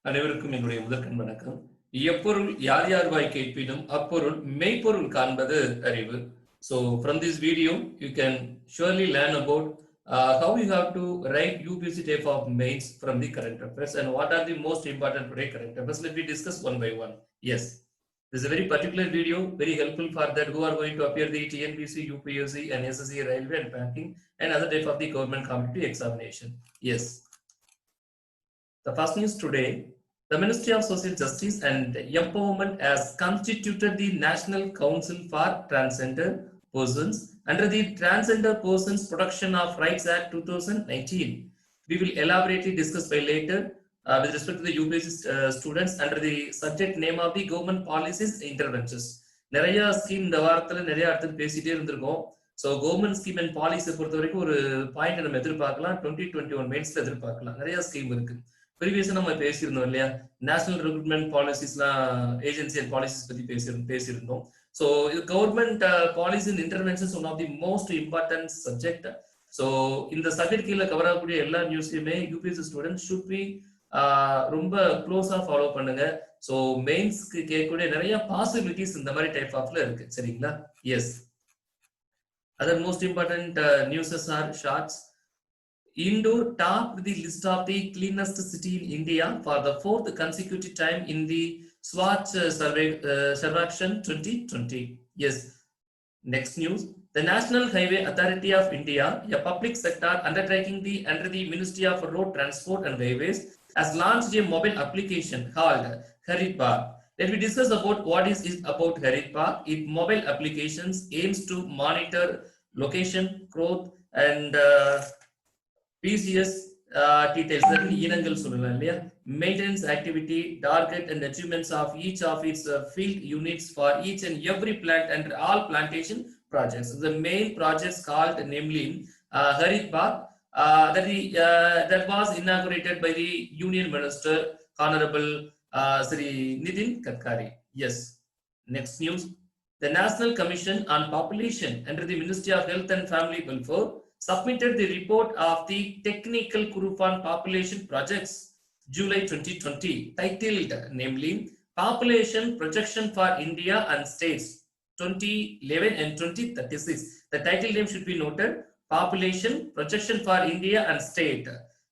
அனைவருக்கும் என்னுடைய முதற்கண் வணக்கம். எப்பொருள் யார் யார் வாய் கேட்பினும் அப்பொருள் மெய்ப்பொருள் காண்பது அறிவு. So from this video you can surely learn about how you have to write UPSC type of mains from the current affairs and what are the most important today current affairs. Let me discuss one by one. Yes, this is a very particular video, very helpful for that who are going to appear the TNPSC, UPSC and SSC, railway and banking and other type of the government competitive examination. Yes. The first news today, the Ministry of Social Justice and Empowerment has constituted the National Council for Transgender Persons under the Transgender Persons Protection of Rights Act 2019. We will elaborately discuss by later with respect to the UPSC students under the subject name of the government policies interventions. நிறைய scheme இந்த வாரத்துல நிறைய இடத்துல பேசிட்டே இருந்திருக்கோம். So government scheme and பாலிசியை பொறுத்த வரைக்கும் ஒரு பாயிண்ட் நம்ம எதிர்பார்க்கலாம். 2021 மெயின்ஸ்ல எதிர்பார்க்கலாம். நிறைய ஸ்கீம் இருக்கு. ப்ரீவியஸா நம்ம பேசியிருந்தோம் இல்லையா, நேஷனல் ரெக்ரூட்மெண்ட் பாலிசிஸ்லாம் ஏஜென்சி அண்ட் பாலிசிஸ் பத்தி பேசியிருந்தோம். ஸோ இது government policy and interventions one of the most important subject. So இந்த சப்ஜெக்ட் கீழே கவர் ஆகக்கூடிய எல்லா நியூஸையுமே யூபிஎஸ்சி ஸ்டூடெண்ட் ஷுட் பி ரொம்ப க்ளோஸா ஃபாலோ பண்ணுங்க. ஸோ மெயின்ஸ்க்கு கேட்கக்கூடிய நிறைய பாசிபிலிட்டிஸ் இந்த மாதிரி டைப் ஆஃப்ல இருக்கு. சரிங்களா? Yes. Other most important newses are shorts. Indore topped the list of the cleanest city in India for the fourth consecutive time in the Swachh Sarvekshan 2020. Yes. Next news. The National Highway Authority of India, a public sector undertaking under the Ministry of Road Transport and Highways, has launched a mobile application called Harit Park. Let me discuss about what is about Harit Park. It mobile applications aims to monitor location, growth, and PCS details, maintenance activity, target and achievements of each of its field units for each and every plant and all plantation projects. The main projects called namely Harit Park that was inaugurated by the Union Minister Honorable Sri Nitin Gadkari. Yes. Next news. The National Commission on Population under the Ministry of Health and Family Welfare submitted the report of the Technical Group on Population Projects July 2020 titled namely Population Projection for India and States 2011 and 2036. The title name should be noted, Population Projection for India and State,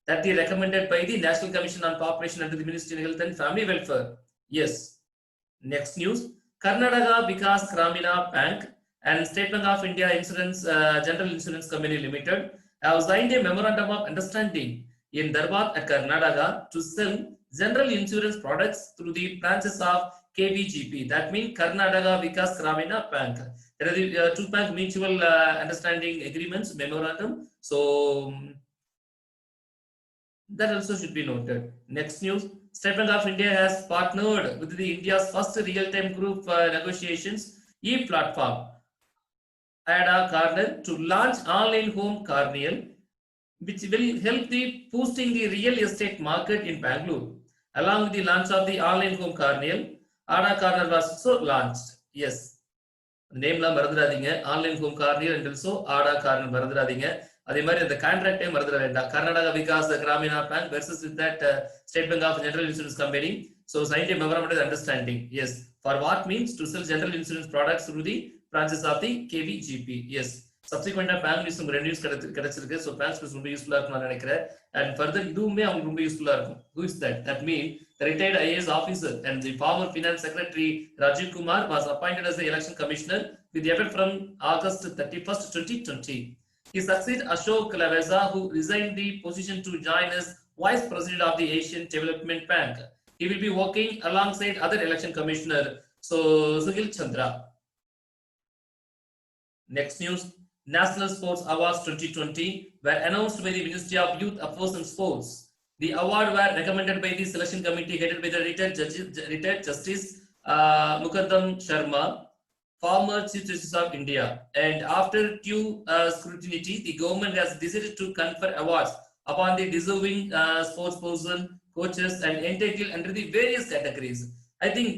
that is recommended by the National Commission on Population under the Ministry of Health and Family Welfare. Yes. Next news. Karnataka Vikas Gramina Bank and State Bank of India Insurance General Insurance Company Limited have signed a memorandum of understanding in Dharwad at Karnataka to sell general insurance products through the branches of KVGP. That means Karnataka Vikas Gramina Bank. There are the two bank mutual understanding agreements memorandum. So that also should be noted. Next news. State Bank of India has partnered with the India's first real-time group negotiations e-platform ADA Corner to launch online home Carnival, which will help the boosting the real estate market in Bangalore. Along with the launch of the online home Carnival, ADA Corner was also launched. Yes. The name la maradradinga, online home Carnival and also ADA Corner maradradinga. அதே மாதிரி அந்த கான்ட்ராக்டே மறந்துட வேண்டாம். Karnataka Vikas Grameena bank versus with that state bank of general insurance company. So signed a memorandum of understanding. Yes. For what means to sell general insurance products through the branches of the KVGP. Yes. Subsequent bank news ரெண்டு news கிடைச்சிருக்கு. So banks ரொம்ப யூஸ்ஃபுல்லா இருக்கும் நான் நினைக்கிறேன். And further இதுவுமே அவங்களுக்கு ரொம்ப யூஸ்ஃபுல்லா இருக்கும். Who is that? That means the retired IAS officer and the former finance secretary Rajiv Kumar was appointed as the election commissioner with effect from August 31st, 2020. He succeeded Ashok Laveza, who resigned the position to join as vice president of the Asian Development Bank. He will be working alongside other election commissioner, so Sugil Chandra. Next news. National Sports Awards 2020 were announced by the Ministry of Youth Affairs and Sports. The award were recommended by the selection committee headed by the retired Justice Mukaddam Sharma, former Chief Justice of India. And after due scrutiny, the government has decided to confer awards upon the deserving sports person, coaches, and entitled under the various categories. I think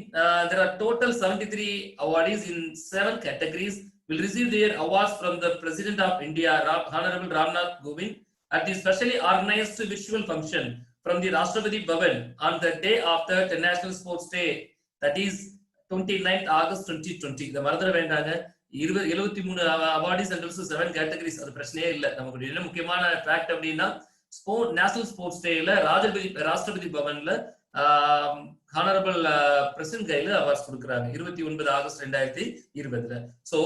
there are total 73 awardees in 7 categories will receive their awards from the President of India, Honorable Ramnath Kovind, at the specially organized virtual function from the Rashtrapati Bhavan on the day after the National Sports Day, that is 29th August 2020. இந்த மறந்துட வேண்டாங்க. 73 awards and also 7 categories. அது பிரச்சனையே இல்லை. நமக்கு என்ன முக்கியமான fact அப்படின்னா நேஷனல் ஸ்போர்ட்ஸ் டேல ராஷ்டிரபதி பவன்ல ஹானரபிள் பிரசிடென்ட் கையில அவார்ட்ஸ் கொடுக்குறாங்க 29 ஆகஸ்ட் 2020. சோ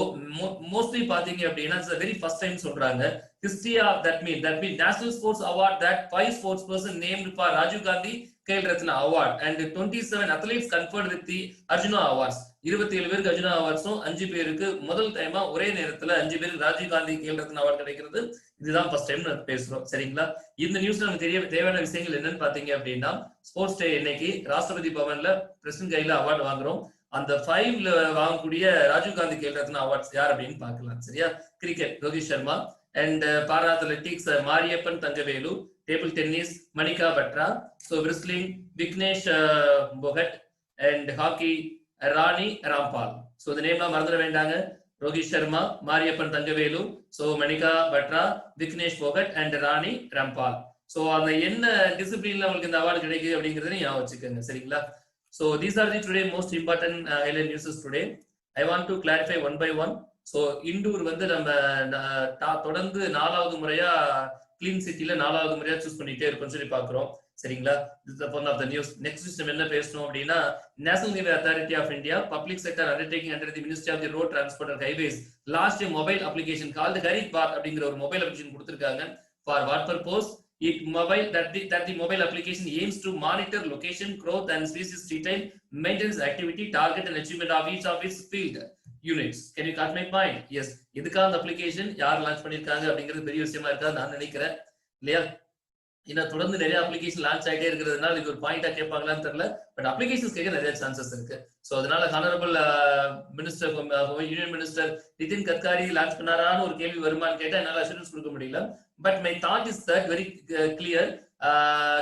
மோஸ்ட்லி பாத்தீங்க அப்படின்னா வெரி ஃபர்ஸ்ட் டைம் சொல்றாங்க history of that mean national sports award that 5 sports person named for Rajiv Gandhi Khel Ratna award and 27 athletes conferred with the Arjuna awards. 27 பேருக்கு அர்ஜுனா அவார்ட்ஸும் 5 பேருக்கு முதல் டைமா ஒரே நேரத்துல 5 பேருக்கு ராஜீவ் காந்தி கேல் ரத்னா அவார்டு கிடைக்கிறது. இதுதான் ஃபர்ஸ்ட் டைம் நான் பேசுறோம். சரிங்களா? இந்த நியூஸ்ல நமக்கு தேவையான விஷயங்கள் என்னன்னு பாத்தீங்க அப்படின்னா ஸ்போர்ட்ஸ் டே இன்னைக்கு ராஷ்டிரபதி பவன்ல பிரசிடென்ட் கையில அவார்டு வாங்குறோம். அந்த 5ல வாங்கக்கூடிய ராஜீவ் காந்தி கேல் ரத்னா அவார்ட்ஸ் யார் அப்படின்னு பாக்கலாம். சரியா? Cricket Rohit Sharma and para athletics Mariappan Thangavelu, table tennis Manika Batra, so wrestling Viknesh Bhogat, and hockey Rani Rampal. So the name la marandra vendanga Rohit Sharma, Mariappan Thangavelu, so Manika Batra, Viknesh Bhogat and Rani Rampal. So on the enna discipline la ungalku indha award kedaikudhu abingiradha neenga vechukanga. Seringla? So these are the today most important highlight news today. I want to clarify one by one. So Indore வந்து நம்ம தொடர்ந்து 4வது முறையா clean சிட்டில 4வது முறையா choose பண்ணிட்டே இருக்கோம்னு சொல்லி பாக்குறோம். சரிங்களா? One of the news. Next system என்ன பேசணும் அப்படின்னா national highway authority of India public sector undertaking under the ministry of the road transport and highways last mobile application called Harit Path அப்படிங்கிற ஒரு மொபைல் அப்ளிகேஷன் கொடுத்திருக்காங்க. For what purpose? It mobile that the mobile application aims to monitor location, growth and species detail, maintenance activity, target and achievement of each of its field units. Can you catch my point? Yes. இதுக்காக அந்த application யார் launch பண்ணிருக்காங்க அப்படிங்கிறது பெரிய விஷயமா இருக்கா நான் நினைக்கிறேன். இல்லையா? ஏன்னா தொடர்ந்து நிறைய அப்ளிகேஷன் லான்ச் ஆகிட்டே இருக்கிறதுனால இது ஒரு பாயிண்டா கேட்பாங்களான்னு தெரியல. பட் அப்ளிகேஷன்ஸ் கேட்க நிறைய சான்சஸ் இருக்கு. ஸோ அதனால honourable minister union minister Nitin Gadkari launch பண்ணாரான்னு ஒரு கேள்வி வருமானு கேட்டா என்னால அஷூரன்ஸ் கொடுக்க முடியல. But my thought is that very clear.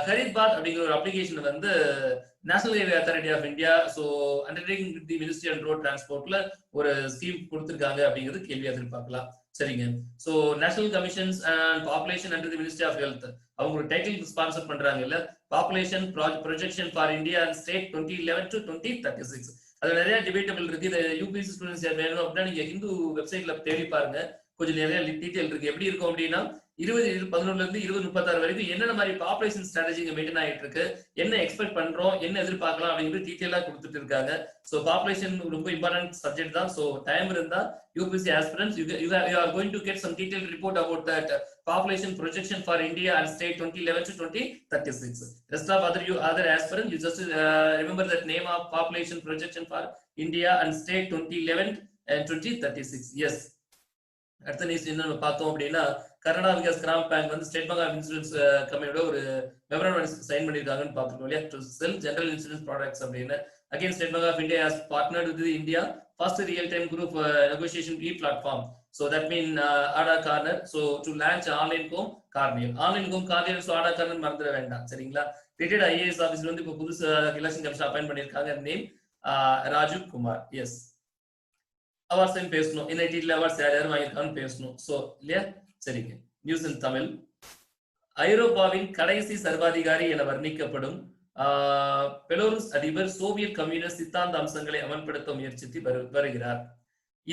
Harit Path அப்படிங்கிற ஒரு அப்ளிகேஷன் வந்து national highway authority of India so undertaking the ministry and road டிரான்ஸ்போர்ட்ல ஒரு ஸ்கீம் கொடுத்திருக்காங்க அப்படிங்கிறது கேள்வி எதிர்பார்க்கலாம். சரிங்க. So national commissions and population under the ministry of health அவங்க ஒரு டைட்டில் ஸ்பான்சர் பண்றாங்க இல்ல, population projection for India and state 2011 to 2036. அது நிறைய டிபேட்டபிள் இருக்கு. இது யூபிஎஸ்சி ஸ்டூடெண்ட்ஸ் வேணும் அப்படின்னா நீங்க ஹிந்து வெப்சைட்ல தேடி பாருங்க. கொஞ்சம் நிறைய டீடைல் இருக்கு. எப்படி இருக்கும் அப்படின்னா 2011 இருந்து 2036 வரைக்கும் என்னென்ன மாதிரி பாப்புலேஷன் ஸ்ட்ராட்டஜி மெயின்டைன் ஆகிட்டு இருக்கு, என்ன எக்ஸ்பெக்ட் பண்றோம், என்ன எதிர்பார்க்கலாம் அப்படிங்கிறது டீடைலா கொடுத்துட்டு இருக்காங்க. ஸோ பாப்புலேஷன் ரொம்ப இம்பார்ட்டன்ட் சப்ஜெக்ட் தான். ஸோ டைம் இருந்தா UPSC ஆஸ்பிரன்ட்ஸ் you are going to get some detailed report about that population projection for India and state 2011 to 2036. Rest of other aspirants, you just remember that name of population projection for India and state 2011 and 2036. Yes. அடுத்த news என்ன பார்த்தோம் அப்படின்னா Karnataka Vikas Gram bank வந்து state bank of insurance கம்பெனியோட ஒரு memorandum sign பண்ணிருக்காங்கன்னு பார்த்துருக்கோம் இல்லையா, to sell general insurance products அப்படின்னு. Again state bank of India has partnered with India first real time group negotiation platform. So that means Ada Corner. So to launch online home Carnival. Online home Carnival so Ada Corner மறந்துட வேண்டாம். சரிங்களா? Retired IAS officer வந்து இப்போ புதுசு election commission appoint பண்ணிருக்காங்க. Name Rajiv Kumar. Yes. Awards பேசணும். என்ஐடில awards யார் யார் வாங்கியிருக்கான்னு பேசணும். ஸோ இல்லையா? சரிங்க. News in Tamil. ஐரோப்பாவின் கடைசி சர்வாதிகாரி என வர்ணிக்கப்படும் பெலோருஸ் அதிபர் சோவியத் கம்யூனிஸ்ட் சித்தாந்த அம்சங்களை அமல்படுத்த முயற்சித்து வருகிறார்.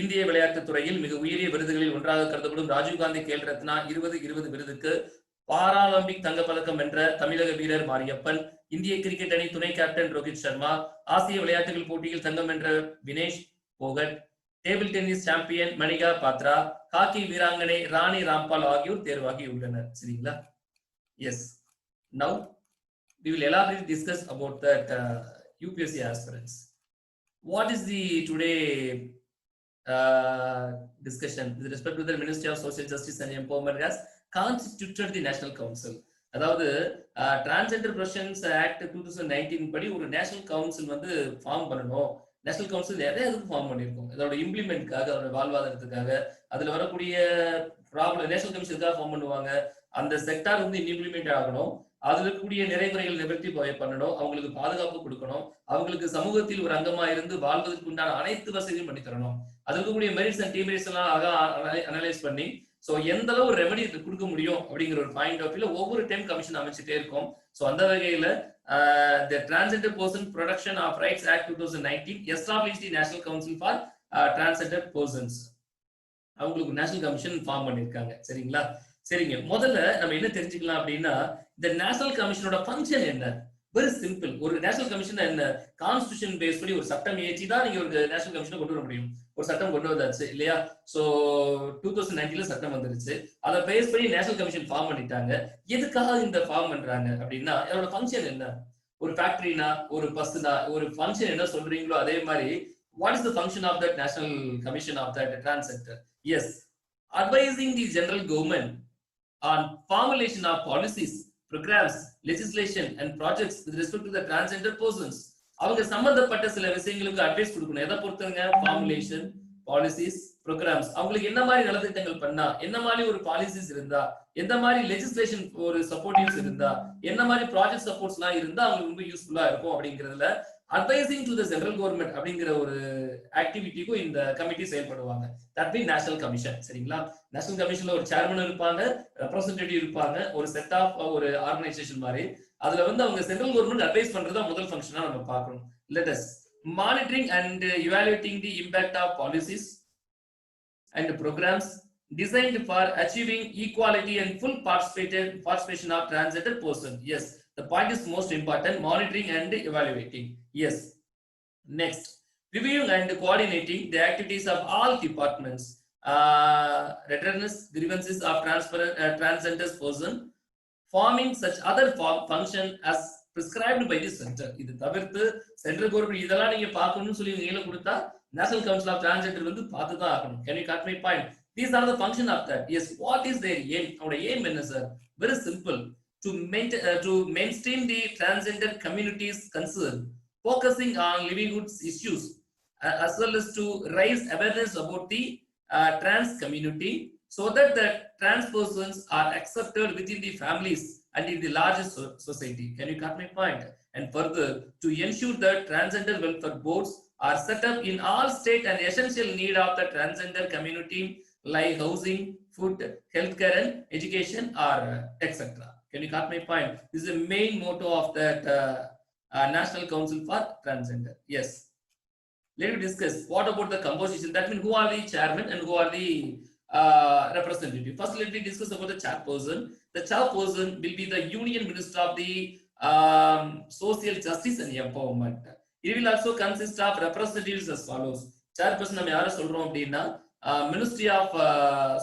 இந்திய விளையாட்டுத் துறையில் மிக உயரிய விருதுகளில் ஒன்றாக கருதப்படும் ராஜீவ்காந்தி கேல் ரத்னா 2020 விருதுக்கு பாராலிம்பிக் தங்கப்பதக்கம் வென்ற தமிழக வீரர் மாரியப்பன், இந்திய கிரிக்கெட் அணி துணை கேப்டன் ரோஹித் சர்மா, ஆசிய விளையாட்டுகள் போட்டியில் தங்கம் வென்ற Vinesh Phogat, table tennis champion Manika Batra, hockey வீராங்கனை ராணி ராம்பால் ஆகியோர் தேர்வாகி உள்ளனர். சரிங்களா? Yes. Now we will elaborate discuss about that UPSC aspirants. What is the today discussion with respect to the Ministry of Social Justice and Empowerment has constituted the National Council. அதாவது transgender professions act 2019 படி ஒரு national council வந்து form பண்ணணும். National council நிறைய இதுக்கு form பண்ணியிருக்கோம். அதோட இம்ப்ளிமெண்ட்காக, அதோட வாழ்வாதாரத்துக்காக, அதுல வரக்கூடிய ப்ராப்ளம் நேஷனல் கமிஷனுக்காக ஃபார்ம் பண்ணுவாங்க. அந்த செக்டார் வந்து இம்ப்ளிமெண்ட் ஆகணும். அதுல இருக்கக்கூடிய நிறைகுறைகள் நிவர்த்தி பண்ணணும். அவங்களுக்கு பாதுகாப்பு கொடுக்கணும். அவங்களுக்கு சமூகத்தில் ஒரு அங்கமா இருந்து வாழ்வதற்கு உண்டான அனைத்து வசதியும் பண்ணி தரணும். அதுல இருக்கக்கூடிய மெரிட்ஸ் அண்ட் டிமெரிட்ஸ் எல்லாம் அனலைஸ் பண்ணி சோ எந்த அளவு ரெமெடி கொடுக்க முடியும் அப்படிங்கிற ஒரு பாயிண்ட் ஆஃப் வியூல ஒவ்வொரு டைம் கமிஷன் அமைச்சிட்டே இருக்கும். ஸோ அந்த வகையில the Transgender Person Protection of Rights Act 2019 established the National Council for Transgender Persons. அவங்களுக்கு நேஷனல் கமிஷன் ஃபார்ம் பண்ணிருக்காங்க. சரிங்களா? சரிங்க, முதல்ல நம்ம என்ன தெரிஞ்சுக்கலாம் அப்படின்னா, இந்த நேஷனல் கமிஷனோட ஃபங்க்ஷன் என்ன? Very simple. ஒரு நேஷனல் கமிஷன் என்ன, கான்ஸ்டிடியூஷன் பேஸ் பண்ணி ஒரு சட்டம் ஏற்றி தான் நீங்க ஒரு நேஷனல் கமிஷனை கொண்டு வர முடியும். ஒரு சட்டம் கொண்டு வந்தாச்சு இல்லையா? சோ 2019ல சட்டம் வந்துருச்சு. அதை பேஸ் பண்ணி நேஷனல் கமிஷன் ஃபார்ம் பண்ணிட்டாங்க. எதுக்காக இந்த ஃபார்ம் பண்றாங்க அப்படின்னா, அதோட ஃபங்க்ஷன் என்ன? ஒரு ஃபேக்டரினா, ஒரு பஸ்னா, ஒரு ஃபங்க்ஷன் என்ன சொல்றீங்களோ அதே மாதிரி what is the function of that National Commission of that Transgender? Yes, advising the general government on formulation of policies, programs, legislation and projects with respect to the transgender persons. அவங்க சம்பந்தப்பட்ட சில விஷயங்களுக்கு advice கொடுக்கணும். எதை பொறுத்தவங்க? Formulation, policies, programs. அவங்களுக்கு என்ன மாதிரி நலத்திட்டங்கள் பண்ணா, என்ன மாதிரி ஒரு பாலிசிஸ் இருந்தா, எந்த மாதிரி லெஜிஸ்லேஷன் ஒரு சப்போர்ட்டிவ்ஸ் இருந்தா, என்ன மாதிரி ப்ராஜெக்ட் சப்போர்ட்ஸ் எல்லாம் இருந்தா அவங்களுக்கு ரொம்ப யூஸ்ஃபுல்லா இருக்கும் அப்படிங்கிறதுல advising to the central government அப்படிங்கிற ஒரு ஆக்டிவிட்டிக்கும் இந்த கமிட்டி செயல்படுவாங்க. That mean national commission. சரிங்களா? நேஷனல் கமிஷன்ல ஒரு சேர்மன் இருப்பாங்க, ரெப்ரசன்டேட்டிவ் இருப்பாங்க, ஒரு செட் ஆஃப் ஒரு ஆர்கனைசேஷன் மாதிரி. அதுல அவங்க சென்ட்ரல் கவர்மெண்ட் அட்வைஸ் பண்றதா முதல் ஃபங்க்ஷனா நம்ம பார்க்கணும். Let us monitoring and evaluating the impact of policies and programs designed for achieving equality and full participation of transgender person. Yes, the point is most important, monitoring and evaluating. Yes. Next, reviewing and coordinating the activities of all departments, redress grievances of transgender person, forming such other function as prescribed by the center. இது தவிர்த்து central government இதெல்லாம் நீங்க பார்க்கணும்னு சொல்லி கையில கொடுத்தா national council of transgender பார்த்து தான் ஆகணும். Can you cut my point? These are the function of that. Yes, what is their aim? Our aim என்ன sir? Very simple. To mainstream the transgender community's concern, focusing on livelihoods issues, as well as to raise awareness about the trans community, so that the trans persons are accepted within the families and in the larger society. Can you cut my point? And further, to ensure that transgender welfare boards are set up in all state and essential need of the transgender community, like housing, food, healthcare and education, or etc. Can you cut my point? This is the main motto of that National Council for Transgender. Yes. Let me discuss what about the composition. That means who are the chairman and who are the representative. First, let me discuss about the chairperson. The chairperson will be the Union Minister of the Social Justice and Empowerment. It will also consist of representatives as follows. Chairperson நம்ம யாரை சொல்றோம் அப்படின்னா ministry of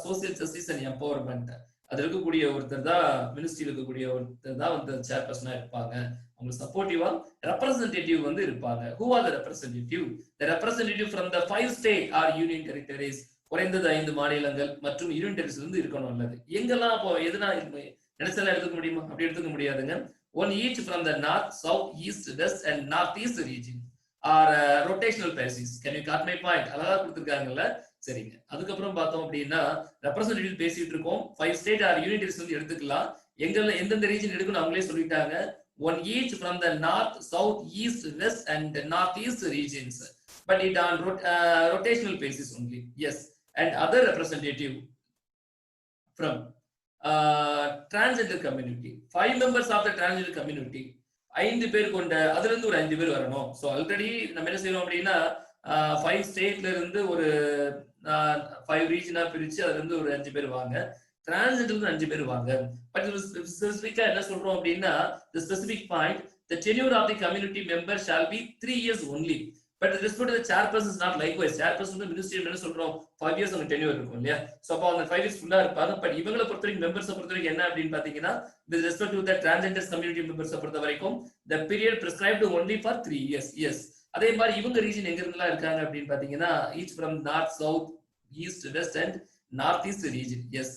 social justice and empowerment. அது இருக்கக்கூடிய ஒருத்தர் தான், மினிஸ்ட்ரியில் இருக்கக்கூடிய ஒருத்தர் தான் சேர்பர்சனா இருப்பாங்க. அவங்க சப்போர்ட்டிவா ரெப்ரசன்டேட்டிவ் இருப்பாங்க. Who are the representative? The representative from the 5 state or union territories. குறைந்தது 5 மாநிலங்கள் மற்றும் யூனியன் டெரிட்டரிஸ் இருக்கணும். அல்லது எங்கெல்லாம் அப்போ எதுனா நினைச்செல்லாம் எடுத்துக்க முடியுமா? அப்படி எடுத்துக்க முடியாதுங்க. One each from the north, south, east, west and northeast region are rotational basis. Can you cut my point? அழகா கொடுத்திருக்காங்கல்ல. சரிங்க, அதுக்கப்புறம் பார்த்தோம் அப்படின்னா ரெப்ரசன்டேட்டிவ் பேசிட்டு இருக்கோம். 5 ஸ்டேட் ஆர் யூனியன் டெரிட்டரிஸ் எடுத்துக்கலாம். எந்தெந்த ரீஜன் எடுக்கணும் அவங்களே சொல்லிட்டாங்க. One each from the north, south, east, west and northeast regions, but it on rotational basis only. Yes, and other representative from transgender community, 5 members of the transgender community, 5 பேர் கொண்ட அதுல இருந்து ஒரு 5 பேர் வரணும். சோ ஆல்ரெடி நம்ம என்ன செய்யறோம் அப்படின்னா 5 ஸ்டேட்ல இருந்து ஒரு 5 ரீஜனா பிரிச்சு அதுல இருந்து ஒரு 5 பேர் வாங்க, டிரான்ஸ்ஜெண்டர்ல 5 பேர் வாங்க. பட் ஸ்பெசிபிக்கா என்ன சொல்றோம் அப்படின்னா the specific point, the tenure of the community member shall be 3 years only. But with respect to the chairperson is not likewise. Chairperson ministry என்ன சொல்றோம் 5 years அவங்க tenure இருக்கும் இல்லையா? சோ அப்ப அவங்க 5 years ஃபுல்லா இருப்பாங்க. பட் இவங்களை பொறுத்தவரைக்கும் மெம்பர்ஸ் பொறுத்தவரைக்கும் என்ன அப்படின்னு பாத்தீங்கன்னா with respect to the transgender community members பொறுத்த வரைக்கும் the period prescribed only for 3 years. Yes. அதே மாதிரி இவங்க ரீஜன் எங்க இருந்தெல்லாம் இருக்காங்க அப்படின்னு பாத்தீங்கன்னா each from north, south, east, west and northeast region. Yes.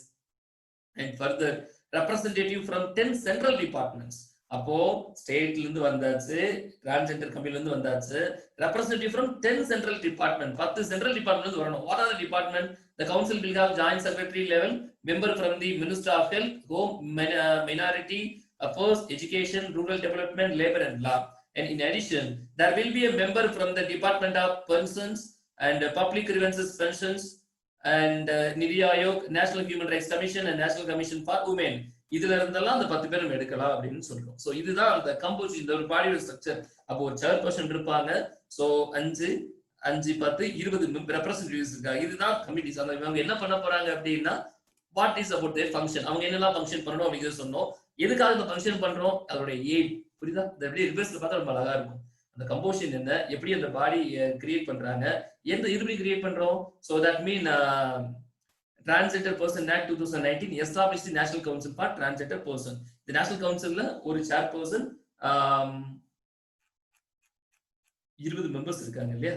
And further, representative from 10 central departments. அப்போ ஸ்டேட்ல இருந்து வந்தாச்சு, டிரான்ஸ்ஜெண்டர் கமிட்டில இருந்து வந்தாச்சு, representative from 10 central department, 10 central department வரணும். What are the department? The council will have joint secretary level member from the ministry of health, home, minority affairs, education, rural development, labour and law. And in addition, there will be a member from the Department of Persons and Public Grievances, Pensions and Nidhi Aayog, National Human Rights Commission and National Commission for Women. இதுல இருந்தெல்லாம் அந்த 10 பேர் நம்ம எடுக்கலாம் அப்படின்னு சொல்றோம். So இதுதான் அந்த கம்போசிஷன், இந்த ஒரு பாடியோட ஸ்ட்ரக்சர். அப்போ ஒரு சேர்பர்சன் இருப்பாங்க. சோ 5 5 10 20 ரெப்ரசன்டேட்டிவ்ஸ் இருக்காங்க. இதுதான் கமிட்டிஸ். அந்த இவங்க என்ன பண்ண போறாங்க அப்படின்னா what is about their function, அவங்க என்னெல்லாம் ஃபங்க்ஷன் பண்ணணும் அப்படிங்கிறது சொன்னோம். எதுக்காக இந்த ஃபங்க்ஷன் பண்றோம், அதோட எய்ம் புரியுதா? இந்த எப்படி ரிவர்ஸ்ல பார்த்தா ரொம்ப அழகா இருக்கும். அந்த கம்போசிஷன் என்ன, எப்படி அந்த பாடி கிரியேட் பண்றாங்க, எந்த எப்படி கிரியேட் பண்றோம். So that mean Transgender Person Act 2019 established the National Council for Transgender Person. The National Councilல ஒரு chairperson 20 மெம்பர்ஸ் இருக்காங்க இல்லையா,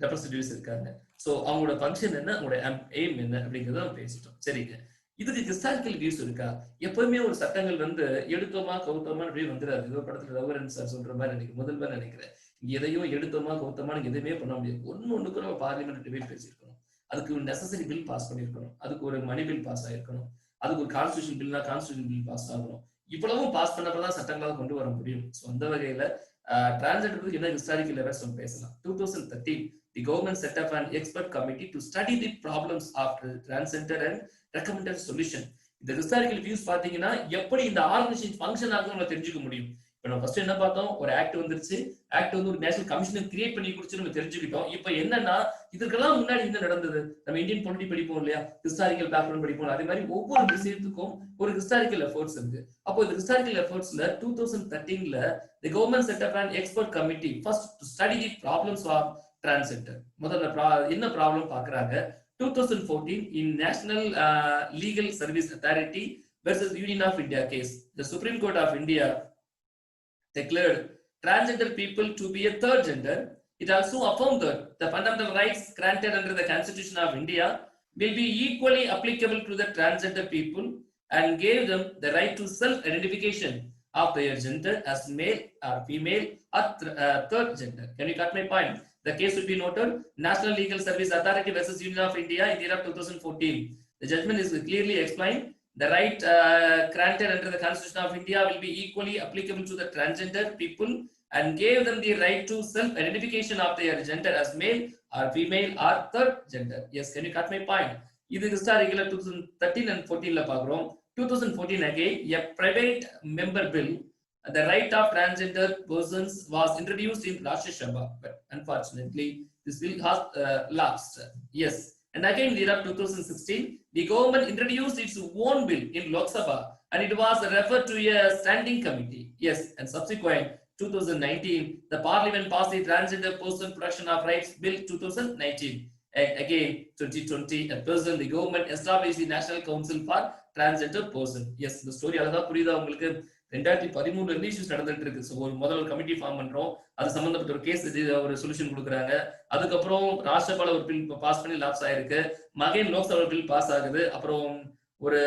ரெப்ரசன்டேட்டிவ்ஸ் இருக்காங்க. சோ அவங்களோட ஃபங்க்ஷன் என்ன, அவங்களோட எய்ம் என்ன அப்படிங்கறத நம்ம பேசிட்டோம். சரிங்க. இதுக்கு ஹிஸ்டாரிக்கல் வியூஸ் இருக்கா? எப்பவுமே ஒரு சட்டங்கள் வந்து எடுத்தோமா கவுத்தோமா அப்படியே வந்துடாது. ஏதோ படத்துல ரகுவரன் சார் சொல்ற மாதிரி எனக்கு முதல்வர் நினைக்கிறேன், எதையோ எடுத்தோமா கவுத்தோமா எதுவுமே பண்ண முடியாது. ஒண்ணுக்கு நம்ம பார்லிமெண்ட் டிபேட் பேசியிருக்கணும், அதுக்கு ஒரு நெசசரி பில் பாஸ் பண்ணிருக்கணும், அதுக்கு ஒரு மணி பில் பாஸ் ஆயிருக்கணும், அதுக்கு ஒரு கான்ஸ்டியூஷன் பில்னா கான்ஸ்டியூஷன் பில் பாஸ் ஆகணும். இவ்வளவும் பாஸ் பண்ணப்பதான் சட்டங்களாக கொண்டு வர முடியும். ஸோ அந்த வகையில டிரான்ஸ்ஜெண்டர் என்ன ஹிஸ்டாரிக்கல் எவர்ஸ் நம்ம பேசலாம். 2013 the government set up an expert committee to study the problems of transgender and recommended solution. இந்த ஹிஸ்டாரிக்கல் வியூஸ் பாத்தீங்கன்னா எப்படி இந்த ஆர்கனைசேஷன் ஃபங்க்ஷன் ஆகுது நம்ம தெரிஞ்சுக்க முடியும். இப்ப நம்ம ஃபர்ஸ்ட் என்ன பார்த்தோம், ஒரு ஆக்ட் வந்துருச்சு, ஆக்ட் வந்து ஒரு நேஷனல் கமிஷன் கிரியேட் பண்ணி கொடுத்து நம்ம தெரிஞ்சுக்கிட்டோம். இப்ப என்னன்னா இதுக்கெல்லாம் முன்னாடி என்ன நடந்தது, நம்ம இந்தியன் பொலிட்டி படிப்போம் இல்லையா, ஹிஸ்டாரிக்கல் பேக்ரவுண்ட் படிப்போம், அதே மாதிரி ஒவ்வொரு விஷயத்துக்கும் ஒரு ஹிஸ்டாரிக்கல் எஃபர்ட்ஸ் இருக்கு. அப்போ இந்த historical எஃபர்ட்ஸ்ல 2013ல the government set up an expert committee first to study the problems of transgender. முதல்ல என்ன ப்ராப்ளம் பாக்குறாங்க. 2014 in National Legal Service Authority versus Union of India case, the Supreme Court of India declared transgender people to be a third gender. It also affirmed that the fundamental rights granted under the Constitution of India will be equally applicable to the transgender people and gave them the right to self-identification of their gender as male or female or third gender. Can you cut my point? The case will be noted National Legal Service Authority versus Union of India in the year of 2014. The judgment is clearly explained. The right granted under the Constitution of India will be equally applicable to the transgender people and gave them the right to self-identification of their gender as male or female or third gender. Yes, can you cut my point? இது historical 2013 and 14ல பாக்குறோம். 2014 again, a private member bill, the right of transgender persons was introduced in Rajya Sabha, but unfortunately this bill has lapsed. Yes, and again in the year of 2016, the government introduced its own bill in Lok Sabha and it was referred to a standing committee. Yes, and subsequent 2019, the parliament passed the Transgender Person Protection of Rights Bill 2019. Again 2020, at present the government established the National Council for Transgender Person. Yes, the story அழகா புரியுதா உங்களுக்கு? 2013 இருந்து issues நடந்துட்டு இருக்கு. So ஒரு முதல் committee form பண்றோம், அது சம்பந்தப்பட்ட ஒரு கேஸ் ஒரு சொல்யூஷன் கொடுக்குறாங்க. அதுக்கப்புறம் ராஜ்யசபால ஒரு பில் பாஸ் பண்ணி லாப்ஸ் ஆயிருக்கு, மகன் லோக்சபா பில் பாஸ் ஆகுது, அப்புறம் ஒரு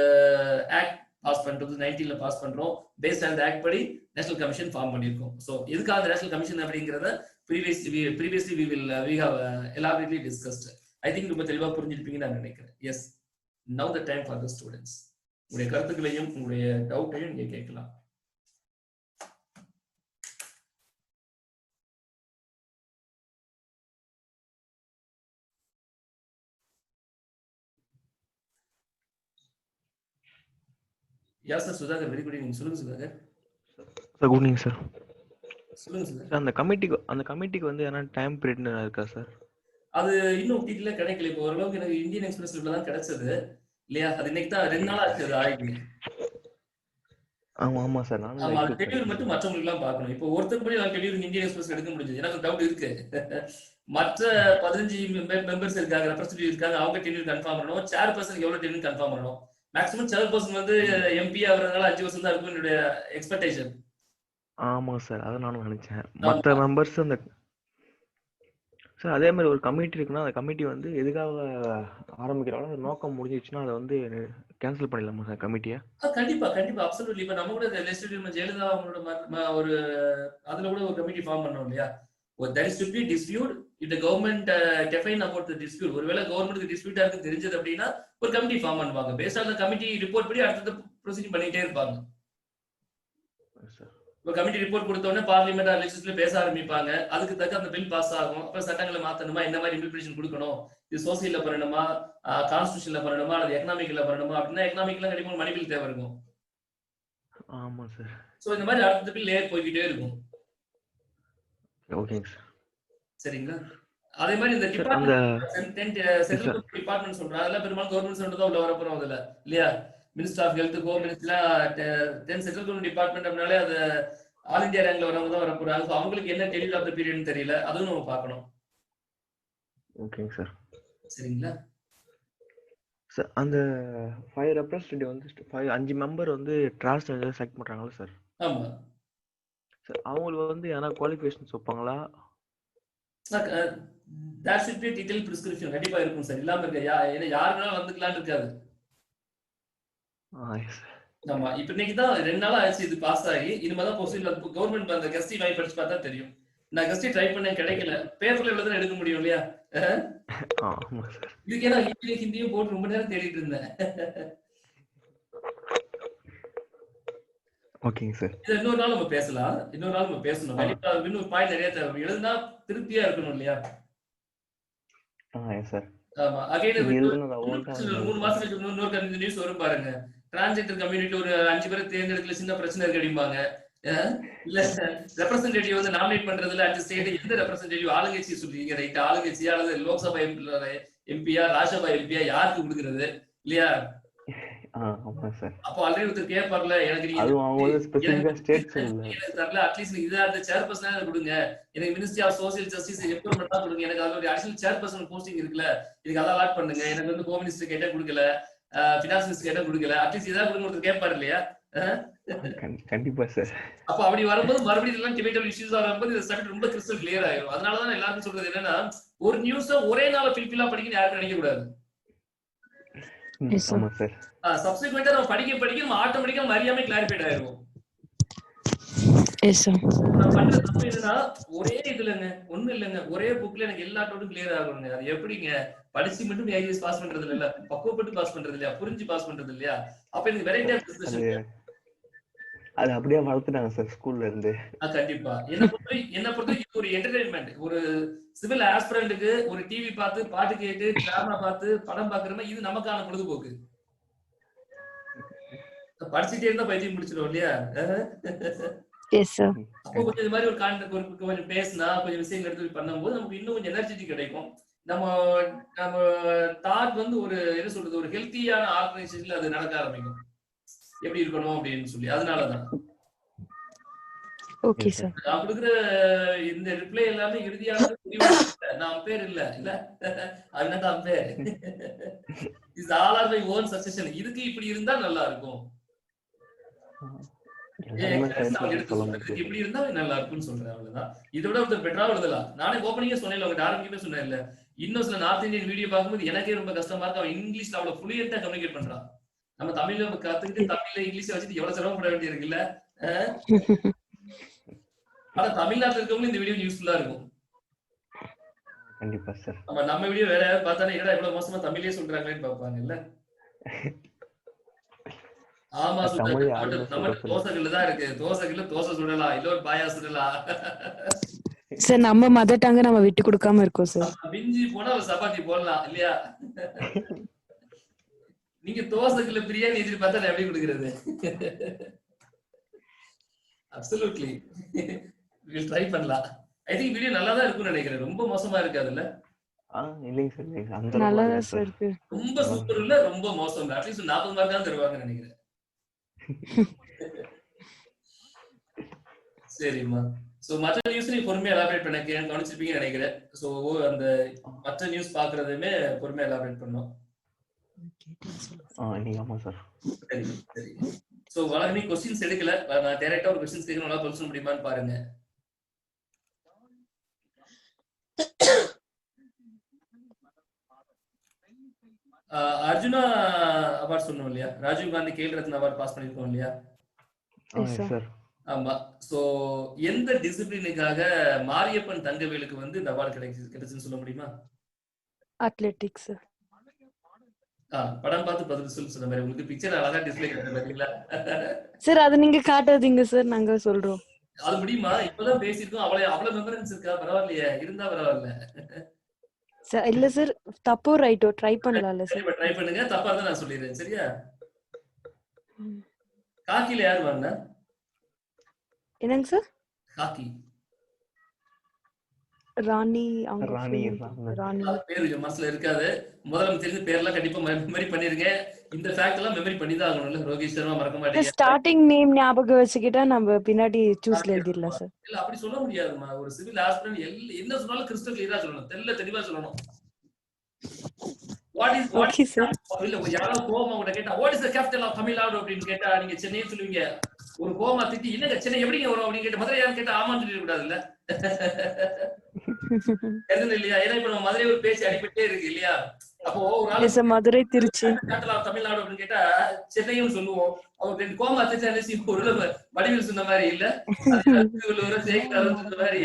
ஆக்ட் பாஸ் பண்றது 19ல பாஸ் பண்றோம். பேஸ்ட் ஆன் ஆக்ட் படி நேஷனல் கமிஷன் ஃபார்ம் பண்ணியிருக்கோம். ஸோ எதுக்காக நேஷனல் கமிஷன் அப்படிங்கிறத previously we have elaborately discussed. I think ரொம்ப தெளிவா புரிஞ்சிருப்பீங்கன்னு நான் நினைக்கிறேன். Yes, now the time for the students. உங்களுடைய கருத்துக்களையும் உங்களுடைய டவுட்டையும் நீங்க கேட்கலாம். Yes sir, Sudhakar, very good evening. சொல்லுங்க Sudhakar. Sir good evening sir. சொல்லுங்க சார். அந்த கமிட்டிக்கு வந்து என்ன டைம் பீரியட் இருக்கா சார்? அது இன்னும் டீட்டெயிலா கிடைக்கல. இப்போ ஓரளவுக்கு எனக்கு இந்தியன் எக்ஸ்பிரஸ்ல தான் கிடைச்சது இல்லையா? அது இன்னைக்கு தான் 2 நாள் ஆச்சு அது ஆயிடுச்சு. ஆமா சார், நான் அது டெலிவரி மட்டும் மற்றவங்களுக்கு எல்லாம் பார்க்கணும். இப்போ ஒருத்தருக்கு போய் நான் டெலிவரி இந்தியன் எக்ஸ்பிரஸ் எடுக்க முடிஞ்சது. எனக்கு டவுட் இருக்கு. மற்ற 15 மெம்பர்ஸ் இருக்காங்க, ரெப்ரசன்டேட்டிவ் இருக்காங்க, அவங்க டெலிவரி கன்ஃபார்ம் பண்ணணும். சேர் பர்சனுக்கு எவ்வளவு டெலிவரி கன்ஃபார்ம் பண்ணணும். மேக்ஸிமம் சேர் பர்சன் வந்து எம்பி ஆகிறதுனால 5 வருஷம் தான் இருக்கும் என்னுடைய எக்ஸ்பெக்டேஷன். ஆமா சார், அதை நானும் நினைச்சேன். மற்ற மெம்பர்ஸ் அந்த சார் அதே மாதிரி ஒரு கமிட்டி இருக்குன்னா அந்த கமிட்டி வந்து எதுக்காக ஆரம்பிக்கிறாங்களோ அந்த நோக்கம் முடிஞ்சிச்சுன்னா அதை வந்து கேன்சல் பண்ணிடலாமா சார் கமிட்டியை? கண்டிப்பா கண்டிப்பா அப்சல்யூட்லி. இப்ப நம்ம கூட லெஜிஸ்லேட்டிவ் ஜெயலலிதா அவங்களோட ஒரு அதுல கூட ஒரு கமிட்டி ஃபார்ம் பண்ணோம் இல்லையா? there is to be dispute if the government define about the dispute. ஒருவேளை கவர்மெண்ட்க்கு டிஸ்பியூட்டா இருக்கு தெரிஞ்சது அப்படின்னா ஒரு கமிட்டி ஃபார்ம் பண்ணுவாங்க. Based on the committee report படி அடுத்த ப்ரொசீஜர் பண்ணிட்டே இருப்பாங்க. இப்போ கமிட்டி ரிப்போர்ட் கொடுத்த உடனே பார்லிமெண்ட் லெஜிஸ்லேட்டிவ்ல பேச ஆரம்பிப்பாங்க. அதுக்கு தக்க அந்த பில் பாஸ் ஆகும். அப்புறம் சட்டங்களை மாத்தணுமா, என்ன மாதிரி இம்ப்ளிமெண்டேஷன் கொடுக்கணும், இது சோசியல்ல பண்ணணுமா, கான்ஸ்டிடியூஷன்ல பண்ணணுமா, அல்லது எக்கனாமிக்ல பண்ணணுமா அப்படின்னா எக்கனாமிக்ல கண்டிப்பா மணி பில் தேவை இருக்கும். ஆமா சார். சோ இந்த மாதிரி அடுத்த லேயர் போய்கிட்டே இருக்கும். ஓகேங்க சார். சரிங்களா? அதே மாதிரி இந்த சார் அந்த சார் சென்ட்ரல் டிபார்ட்மெண்ட் சொல்றேன். அதெல்லாம் பெரும்பாலும் கவர்மெண்ட் சென்டர் தான் உள்ள வரப்போறோம் அதுல. இல்லையா? மினிஸ்டர் ஆஃப் ஹெல்த், ஹோம் மினிஸ்ட்ரிலாம் 10 சென்ட்ரல் கவர்மெண்ட் டிபார்ட்மெண்ட் அப்படினாலே அது ஆல் இந்தியா ரேங்க்ல வரவங்க தான் வரப்போறாங்க. சோ அவங்களுக்கு என்ன டெலிவரி ஆஃப் த பீரியட்னு தெரியல. அதுவும் நம்ம பார்க்கணும். ஓகேங்க சார். சரிங்களா? சார் அந்த 5 ரெப்ரசன்டேட்டிவ் வந்து 5 மெம்பர் வந்து டிரான்ஸ்ஜெண்டர் செலக்ட் பண்றாங்களா சார்? ஆமா. சார் அவங்களுக்கு வந்து எதனா குவாலிஃபிகேஷன்ஸ் வைப்பாங்களா? that should be a detailed prescription. கண்டிப்பா இருக்கும் சார். இல்லாம இருக்க ஏன்னா யாருனாலும் வந்துக்கலாம்னு இருக்காது. Yes sir. ஆமா. இப்ப இன்னைக்கு தான் 2 நாள் ஆச்சு இது பாஸ் ஆகி. இனிமே தான் ப்ரொசீஜர் கவர்மெண்ட் அந்த கெஸ்டி வாங்கி படிச்சு பார்த்தா தெரியும். நான் கெஸ்டி ட்ரை பண்ணேன் கிடைக்கல. பேப்பர்ல இவ்வளவு தான் எடுக்க முடியும் இல்லையா? ஆமா சார். இதுக்கே நான் ஹிந்தியும் போட்டு ரொம்ப நேரம் தேடிட்டு இருந்தேன். ஓகேங்க சார். இது இன்னொரு நாள் நம்ம பேசலாம். இன்னொரு நாள் நம்ம பேசணும். கண்டிப்பா இன்னொரு பாயிண்ட் நிறைய தேவை. எழுதுனா திருப்தியா இருக்கணும் இல்லையா? Yes sir. ஆமா. அகைன் 3 மாசம் கழிச்சு இன்னொரு நியூஸ் வரும் பாருங்க. டிரான்ஸ்ஜெண்டர் கம்யூனிட்டி ஒரு 5 பேரை தேர்ந்தெடுக்கல, சின்ன பிரச்சனை இருக்கு அப்படிம்பாங்க. இல்ல ரெப்ரசன்டேட்டிவ் வந்து நாமினேட் பண்றதுல 5 ஸ்டேட் எந்த ரெப்ரசன்டேட்டிவ் ஆளுங்கட்சி சொல்றீங்க, ரைட்? ஆளுங்கட்சியா அல்லது லோக்சபா எம்பியா, ராஜ்யசபா எம்பியா யாருக்கு கொடுக்கறது இல்லையா? ஆமா சார். அப்போ ஆல்ரெடி ஒருத்தர் கேட்பார்ல, எனக்கு அதுவும் அவங்க ஸ்பெசிஃபிக்கா ஸ்டேட் சொல்லல. தரல, அட்லீஸ்ட் இதா அந்த சேர்பர்சனா கொடுங்க, எனக்கு ministry of social justice empowerment தான் கொடுங்க, எனக்கு அதுல ஒரு அடிஷனல் சேர்பர்சன் போஸ்டிங் இருக்குல்ல, இதுக்கு அதான் அலாட் பண்ணுங்க, எனக்கு வந்து ஹோம் மினிஸ்டர் கேட்டா கொடுக்கல, ஃபினான்ஸ் மினிஸ்டர் கேட்டா கொடுக்கல, அட்லீஸ்ட் இதா கொடுங்க ஒருத்தர் கேட்பாரு இல்லையா? கண்டிப்பா சார். அப்ப அப்படி வரும்போது மறுபடியும் இதெல்லாம் டிபேட்டபிள் இஷ்யூஸ் வரும்போது இந்த சப்ஜெக்ட் ரொம்ப கிறிஸ்டல் கிளியர் ஆயிடும். அதனாலதான் எல்லாருக்கும் சொல்றது என்னன்னா, ஒரு நியூஸ ஒரே நாள் ஃபில்ஃபில்லா படிக்கணும் யாருக்கும் நினைக்க கூடாது. ஆமா சார். சப்சிக்வெண்டா நம்ம படிக்க நம்ம ஆட்டோமேட்டிக்கா அறியாம கிளாரிஃபைட் ஆயிரும். Yes sir. நான் பண்ற தப்பு என்னன்னா, ஒரே இதுலங்க ஒண்ணும் இல்லங்க, ஒரே புக்ல எனக்கு எல்லா டவுட்டும் கிளியர் ஆகுங்க. அது எப்படிங்க? படிச்சு மட்டும் ஐஏஎஸ் பாஸ் பண்றது இல்ல, பக்குவப்பட்டு பாஸ் பண்றது இல்லையா, புரிஞ்சு பாஸ் பண்றது இல்லையா? அப்ப எனக்கு வெரைட்டி ஆஃப் டிஸ்கஷன் அது அப்படியே வளர்த்துட்டாங்க சார் ஸ்கூல்ல இருந்து. கண்டிப்பா. என்ன பொறுத்த இது ஒரு என்டர்டைன்மெண்ட். ஒரு சிவில் ஆஸ்பிரண்ட்க்கு ஒரு டிவி பார்த்து பாட்டு கேட்டு டிராமா பார்த்து படம் பாக்குறமே இது நமக்கான பொழுதுபோக்கு. படிச்சுட்டே இருந்தா பைத்தியம் முடிச்சிடும் இல்லையா? Yes sir. அப்போ கொஞ்சம் இது மாதிரி ஒரு கொஞ்சம் பேசினா கொஞ்சம் விஷயங்கள் எடுத்து பண்ணும்போது நமக்கு இன்னும் கொஞ்சம் எனர்ஜெட்டி கிடைக்கும். நம்ம தாட் வந்து ஒரு என்ன சொல்றது, ஒரு ஹெல்த்தியான ஆர்கனைசேஷன்ல அது நடக்க ஆரம்பிக்கும். எப்படி இருக்கணும் அப்படின்னு சொல்லி. அதனாலதான் ஓகே சார். நான் கொடுக்குற இந்த ரிப்ளை எல்லாமே இறுதியான நான் பேர் இல்ல இல்ல அதுதான் பேர். Is all R my own suggestion. இதுக்கு இப்படி இருந்தா நல்லா இருக்கும், இப்படி இருந்தா நல்லா இருக்கும்னு சொல்றேன். அவ்வளவுதான். இதை விட ஒருத்தர் பெட்டரா எழுதலாம். நானே ஓப்பனிங்கே சொன்னேன், உங்க ஆரம்பிக்கவே சொன்னேன் இல்ல. இன்னும் சில நார்த் இந்தியன் வீடியோ பார்க்கும்போது எனக்கே ரொம்ப கஷ்டமா இருக்கு. அவன் இங்கிலீஷ்ல அவ்வளவு ஃப்ளூயன்ட்டா கம்யூனிகேட் பண்றான். நம்ம தமிழ்ல கத்துக்கிட்டு தமிழ்ல இங்கிலீஷ் வச்சுட்டு எவ்வளவு சிரமப்பட வேண்டிய இருக்குல்ல. ஆனா தமிழ்நாட்டுல இருக்கவங்களும் இந்த வீடியோ யூஸ்ஃபுல்லா இருக்கும். கண்டிப்பா சார். நம்ம வீடியோ வேற யாராவது பார்த்தாலே என்னடா இவ்வளவு மோசமா தமிழ்லயே சொல்றாங்களேன்னு பாப்பாங்கல்ல. ஆமா சுத்தம். நம்ம தோசைகள்ல தான் இருக்கு. தோசைகள்ல தோசை சுடலாம், இல்ல ஒரு பாயா சுடலாம். சார் நம்ம மதர் டங்க நம்ம விட்டு கொடுக்காம இருக்கோம் சார். மிஞ்சி போனா ஒரு சப்பாத்தி போடலாம் இல்லையா? நீங்க தோசைக்குள்ள பிரியாணி எதிர்பார்த்தா எப்படி கொடுக்கிறது? அப்சல்யூட்லி வில் ட்ரை பண்ணலாம். ஐ திங்க் வீடியோ நல்லா தான் இருக்கும்னு நினைக்கிறேன். ரொம்ப மோசமா இருக்காதுல்ல? இல்லைங்க சார், அந்த நல்லா தான் சார் இருக்கு. ரொம்ப சூப்பர் இல்ல, ரொம்ப மோசம் இல்ல. அட்லீஸ்ட் 40 மார்க் தான் தருவாங்கன்னு நினைக்கிறேன். சரிம்மா. சோ மற்ற நியூஸ் நீ பொறுமையா எலாபரேட் பண்ண கவனிச்சிருப்பீங்கன்னு நினைக்கிறேன். சோ அந்த மற்ற நியூஸ் பாக்குறதுமே பொறுமையா எலாபரேட் பண்ணோம். ஆமா சார். சரி சரி. சோ வழக்கமே क्वेश्चंस எடுக்கல. நான் டைரக்டா ஒரு क्वेश्चंस கேக்குறேன், நல்லா சொல்ல முடியுமான்னு பாருங்க. அர்ஜுனா அவார்ட் சொன்னோம் இல்லையா? ராஜீவ் காந்தி கேல் ரத்னா அவார்ட் பாஸ் பண்ணிருக்கோம் இல்லையா? சார். ஆமா. சோ எந்த டிசிப்ளினுக்காக மாரியப்பன் தங்கவேலுக்கு வந்து இந்த அவார்ட் கிடைச்சுன்னு சொல்ல முடியுமா? அத்லெட்டிக்ஸ். படம் பார்த்து பதில் சொல்ல மாதிரி உங்களுக்கு பிக்சர் அழகா டிஸ்ப்ளே பண்ணி பாத்தீங்களா? சார் அது நீங்க காட்டாதீங்க சார், நாங்க சொல்றோம். அது முடியுமா? இப்பதான் பேசிருக்கோம். அவ்வளவு மெமரன்ஸ் இருக்கா? பரவாயில்லையே, இருந்தா பரவாயில்ல. சார் இல்ல சார், தப்போ ரைட்டோ ட்ரை பண்ணலாம்ல சார். ட்ரை பண்ணுங்க, தப்பா இருந்தா நான் சொல்லிடுறேன். சரியா? ஹாக்கில யார் வாங்கினா? என்னங்க சார்? ஹாக்கி ராணி அவங்க ராணி friend. தான். ராணி. பேரு என் மனசுல இருக்காது. முதல்ல தெரிஞ்ச பேர்லாம் கண்டிப்பா மெமரி பண்ணிருங்க. இந்த ஃபேக்ட் எல்லாம் மெமரி பண்ணி தான் ஆகணும்ல. ரோஹித் சர்மா மறக்க மாட்டீங்க. ஸ்டார்டிங் நேம் ஞாபகம் வச்சுக்கிட்டா நம்ம பின்னாடி சூஸ்ல எழுதிடலாம் சார். இல்ல அப்படி சொல்ல முடியாதுமா. ஒரு சிவில் ஆஸ்பிரண்ட் என்ன சொன்னாலும் கிறிஸ்டல் கிளியரா சொல்லணும். தெளிவா சொல்லணும். Okay sir. இல்ல யாராவது கோவமா கூட கேட்டா what is the capital of Tamil Nadu அப்படின்னு கேட்டா நீங்க சென்னை சொல்லுவீங்க. ஒரு கோவமா திட்டி என்னங்க சென்னை எப்படிங்க வரும் அப்படின்னு கேட்டு மதுரையான்னு கேட்டா ஆமான்னு சொல்லிட கூடாதுல்ல. எதுவும் இல்லையா? ஏன்னா இப்ப நம்ம மதுரை ஒரு பேச்சு அடிபட்டே இருக்கு இல்லையா? அப்போ ஒரு ஆளு மதுரை திருச்சி கேபிட்டல் ஆஃப் தமிழ்நாடு அப்படின்னு கேட்டா சென்னையும் சொல்லுவோம். அவங்க ரெண்டு கோவமா திட்டாச்சு ஒரு வடிவில் சொன்ன மாதிரி இல்ல சொன்ன மாதிரி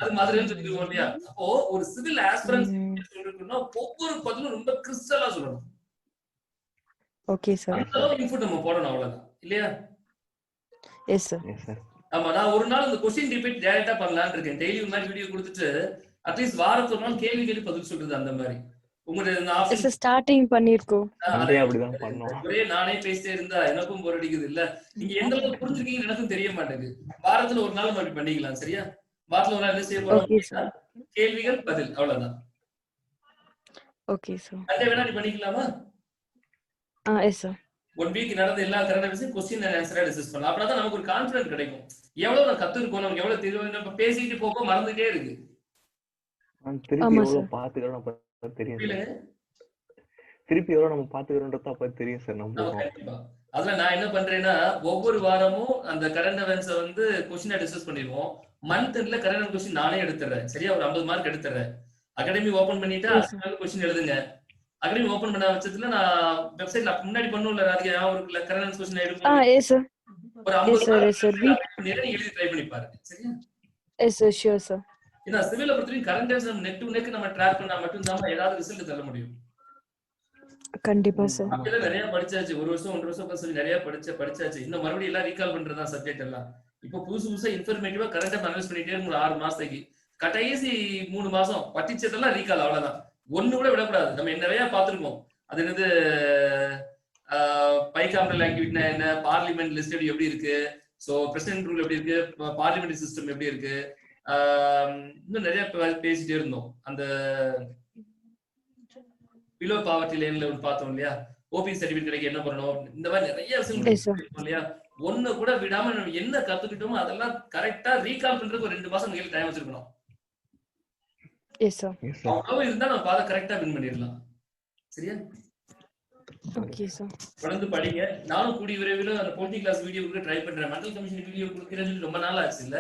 அது மதுரைன்னு சொல்லிடுவோம் இல்லையா? அப்போ ஒரு சிவில் ஆஸ்பிரன்ஸ் சொல்லிருக்கோம்னா ஒவ்வொரு பதிலும் ரொம்ப கிறிஸ்டலா சொல்லணும். Okay sir. அந்த அளவுக்கு இன்ஃபுட் நம்ம போடணும் அவ்வளவுதான் இல்லையா? Yes sir. ஆமா நான் ஒரு நாள் இந்த கொஸ்டின் ரிப்பீட் டைரக்டா பண்ணலாம்னு இருக்கேன். டெய்லி ஒரு மாதிரி வீடியோ கொடுத்துட்டு அட்லீஸ்ட் வாரத்துக்கு ஒரு நாள் கேள்வி கேட்டு பதில் சொல்றது அந்த மாதிரி. உங்களுடைய ஆப்ஷன் ஸ்டார்டிங் பண்ணிருக்கோம். அப்படிதான் பண்ணோம். ஒரே நானே பேசிட்டே இருந்தா எனக்கும் போர் அடிக்குது இல்ல. நீங்க எந்த அளவுக்கு புரிஞ்சிருக்கீங்கன்னு எனக்கும் தெரிய மாட்டேங்குது. வாரத்துல ஒரு நாள் அப்படி பண்ணிக்கலாம் சரியா? வாரத்துல ஒரு நாள் என்ன செய்ய போறோம்? கேள்விகள் பதில் அவ்வளவுதான். Okay sir. சண்டே வேணா நீ பண்ணிக்கலாமா? Yes sir. 1 வீக் நடந்த எல்லா கரண்ட் அஃபேர்ஸையும் கொஸ்டின் அண்ட் ஆன்சரா டிஸ்கஸ் பண்ணலாம். அப்பதான் நமக்கு ஒரு கான்ஃபிடன்ஸ் கிடைக்கும். எவ்வளவு நான் கத்துருக்கோம், நமக்கு எவ்வளவு தெரியும். நம்ம பேசிட்டு போக மறந்துட்டே இருக்கு. திருப்பி எவ்வளவு பாத்துக்கிறோம் தெரியும். திருப்பி எவ்வளவு நம்ம பாத்துக்கிறோம்ன்றது அப்ப தெரியும் சார் நம்ம. அதுல நான் என்ன பண்றேன்னா ஒவ்வொரு வாரமும் அந்த கரண்ட் அஃபேர்ஸை வந்து கொஸ்டினா டிஸ்கஸ் பண்ணிடுவோம். மந்த் எண்ட்ல கரண்ட் கொஸ்டின் நானே எடுத்துறேன் சரியா? ஒரு 50 மார்க் எடுத்துறேன். அகாடமி ஓபன் பண்ணிட்டு அதுக்கு கொஸ்டின் எழுதுங்க. அகாடமி ஓபன் பண்ண பட்சத்துல நான் வெப்சைட்ல முன்னாடி பண்ணும்ல அதுக்கு ஒரு கரண்ட் கொஸ்டின் எடுப்போம். Yes sir. ஒரு 50 எழுதி ட்ரை பண்ணி பாருங்க சரியா? Yes sir sure sir. ஏன்னா சிவில பொறுத்தவரைக்கும் current affairs net to neck நம்ம ட்ராக் பண்ணா மட்டும் தான் ஏதாவது ரிசல்ட் தர முடியும். கண்டிப்பா சார். அப்பதான் நிறைய படிச்சாச்சு. 1 வருஷம் 1.5 வருஷம் சொல்லி நிறைய படிச்சாச்சு. இன்னும் மறுபடியும் எல்லாம் ரீகால் பண்றதா சப்ஜெக்ட் எல்லாம். இப்போ புதுசா இன்ஃபர்மேட்டிவா கரண்ட் அனலைஸ் பண்ணிட்டே இருக்கும் 6 மாசத்துக்கு. கடைசி 3 மாசம் படிச்சதெல்லாம் ரீகால் அவ்வளவுதான். ஒண்ணு கூட விடக்கூடாது. நம்ம நிறைய பார்த்திருக்கோம். அது என்னது பைகாம்பரல் ஆக்டிவிட்டினா என்ன, பார்லிமெண்ட் லிஸ்டட் எப்படி இருக்கு, சோ பிரசிடென்ட் ரூல் எப்படி இருக்கு, பார்லிமெண்டரி சிஸ்டம் எப்படி இருக்கு, இன்னும் நிறைய பேசிட்டே இருந்தோம். அந்த பிலோ பாவர்ட்டி லைன்ல பார்த்தோம் இல்லையா? ஓபி சர்டிபிகேட் கிடைக்க என்ன பண்ணணும், இந்த மாதிரி நிறைய விஷயம் இல்லையா? ஒண்ணு கூட விடாம நம்ம என்ன கத்துக்கிட்டோமோ அதெல்லாம் கரெக்டா ரீகால் பண்றதுக்கு ஒரு 2 மாசம் கையில டைம் வச்சிருக்கணும். அவ்வளவு இருந்தா நம்ம பாதை கரெக்டா வின் பண்ணிடலாம் சரியா? Okay sir. தொடர்ந்து படிங்க. நானும் கூடிய விரைவில் அந்த போட்டி கிளாஸ் வீடியோ ட்ரை பண்றேன். மெண்டல் கமிஷன் வீடியோ கொடுக்கிறேன்னு ரொம்ப நாள் ஆச்சு இல்ல.